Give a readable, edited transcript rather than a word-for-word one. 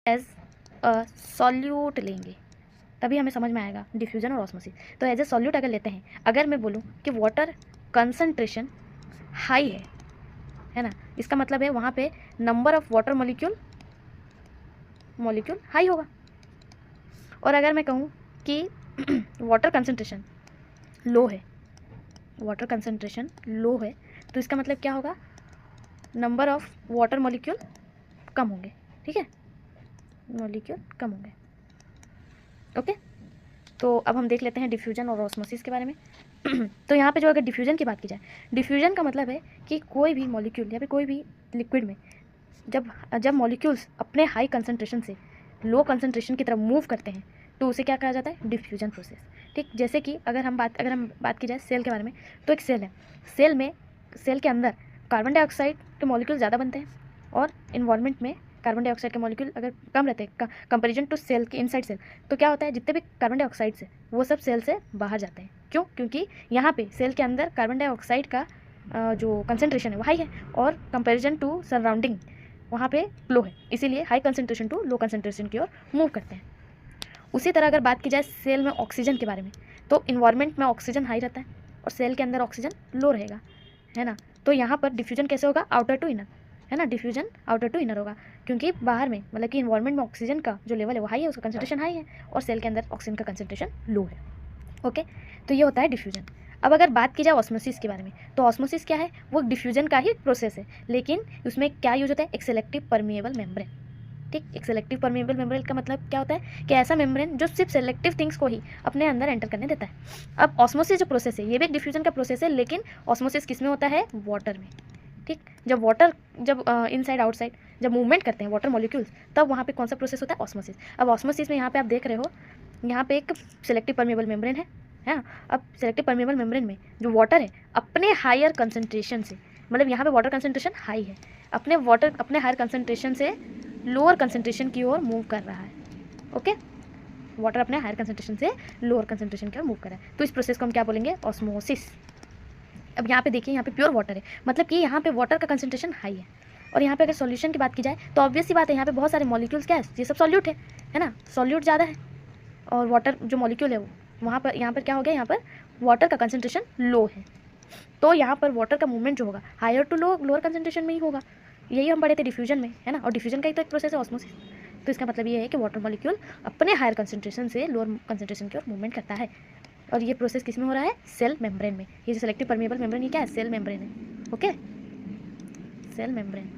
As a solute लेंगे तभी हमें समझ में आएगा डिफ्यूजन और ऑस्मोसिस। तो एज ए सॉल्यूट अगर लेते हैं, अगर मैं बोलूँ कि वाटर कंसंट्रेशन हाई है ना, इसका मतलब है वहाँ पे number of water molecule high होगा। और अगर मैं कहूँ कि वाटर कंसंट्रेशन लो है, तो इसका मतलब क्या होगा, नंबर ऑफ वाटर मॉलिक्यूल कम होंगे। ठीक है, मॉलिक्यूल कम होंगे। ओके, तो अब हम देख लेते हैं डिफ्यूजन और ऑस्मोसिस के बारे में। तो यहाँ पे जो अगर डिफ्यूजन की बात की जाए, डिफ्यूजन का मतलब है कि कोई भी मॉलिक्यूल या फिर कोई भी लिक्विड में जब मॉलिक्यूल्स अपने हाई कंसंट्रेशन से लो कंसंट्रेशन की तरफ मूव करते हैं तो उसे क्या कहा जाता है, डिफ्यूजन प्रोसेस। ठीक, जैसे कि अगर हम बात की जाए सेल के बारे में, तो एक सेल है, सेल के अंदर कार्बन डाइऑक्साइड के मॉलिक्यूल ज़्यादा बनते हैं और इन्वायरमेंट में कार्बन डाइऑक्साइड के मॉलिक्यूल अगर कम रहते हैं कंपेरिजन टू सेल के इनसाइड सेल, तो क्या होता है, जितने भी कार्बन डाइऑक्साइड है वो सब सेल से बाहर जाते हैं। क्यों? क्योंकि यहाँ पे सेल के अंदर कार्बन डाइऑक्साइड का जो कंसंट्रेशन है वो हाई है और कंपेरिजन टू सराउंडिंग वहाँ पे लो है, इसीलिए high concentration to low concentration की ओर मूव करते हैं। उसी तरह अगर बात की जाए सेल में ऑक्सीजन के बारे में, तो इन्वायरमेंट में ऑक्सीजन हाई रहता है और सेल के अंदर ऑक्सीजन लो रहेगा, है ना। तो यहाँ पर डिफ्यूजन कैसे होगा, आउटर टू इनर, है ना, डिफ्यूजन आउटर टू इनर होगा, क्योंकि बाहर में मतलब कि इन्वायरमेंट में ऑक्सीजन का जो लेवल है वो हाई है, उसका कंसंट्रेशन हाई है और सेल के अंदर ऑक्सीजन का कंसंट्रेशन लो है। ओके, तो ये होता है डिफ्यूजन। अब अगर बात की जाए ऑस्मोसिस के बारे में, तो ऑस्मोसिस क्या है, वो डिफ्यूजन का ही प्रोसेस है, लेकिन उसमें क्या यूज होता है, एक सेलेक्टिव परमिएबल मेम्ब्रेन। ठीक, एक सेलेक्टिव परमिएबल मेम्ब्रेन का मतलब क्या होता है कि ऐसा मेम्ब्रेन जो सिर्फ सेलेक्टिव थिंग्स को ही अपने अंदर एंटर करने देता है। अब ऑस्मोसिस जो प्रोसेस है ये भी एक डिफ्यूजन का प्रोसेस है, लेकिन ऑस्मोसिस किस में होता है, वाटर में। ठीक, जब इनसाइड आउटसाइड जब मूवमेंट करते हैं वाटर मॉलिक्यूल्स, तब वहाँ पे कौन सा प्रोसेस होता है, ऑस्मोसिस। अब ऑस्मोसिस में यहाँ पे आप देख रहे हो, यहाँ पे एक सेलेक्टिव परमिएबल मेम्ब्रेन है ना। अब सेलेक्टिव परमिएबल मेम्ब्रेन में जो वाटर है अपने हायर कंसंट्रेशन से, मतलब यहाँ पे वाटर कंसंट्रेशन हाई है, अपने हायर कंसंट्रेशन से लोअर कंसंट्रेशन की ओर मूव कर रहा है। ओके, वाटर अपने हायर कंसंट्रेशन से लोअर कंसंट्रेशन की ओर मूव कर रहा है, तो इस प्रोसेस को हम क्या बोलेंगे, ऑस्मोसिस। अब यहाँ पे देखिए, यहाँ पे प्योर वाटर है, मतलब कि यहाँ पे वाटर का कंसंट्रेशन हाई है। और यहाँ पे अगर सॉल्यूशन की बात की जाए तो ऑब्वियस सी बात है, यहाँ पे बहुत सारे मॉलिक्यूल्स क्या है, ये सब सॉल्यूट है ना, सॉल्यूट ज़्यादा है और वाटर जो मॉलिक्यूल है वो वहाँ पर, यहाँ पर क्या हो गया, यहाँ पर वाटर का कंसंट्रेशन लो है, तो यहाँ पर वाटर का मूवमेंट जो होगा हायर टू लोअर कंसंट्रेशन में ही होगा। यही हम पढ़े थे डिफ्यूजन में, है ना, और डिफ्यूजन का ही तो एक प्रोसेस है ऑस्मोसिस। तो इसका मतलब ये है कि वाटर मॉलिक्यूल अपने हायर कंसंट्रेशन से लोअर कंसंट्रेशन की ओर मूवमेंट करता है, और ये प्रोसेस किस में हो रहा है, सेल मेम्ब्रेन में। ये जो सेलेक्टिव परमिएबल मेम्ब्रेन, ये क्या है, सेल मेम्ब्रेन है। Okay, cell membrane.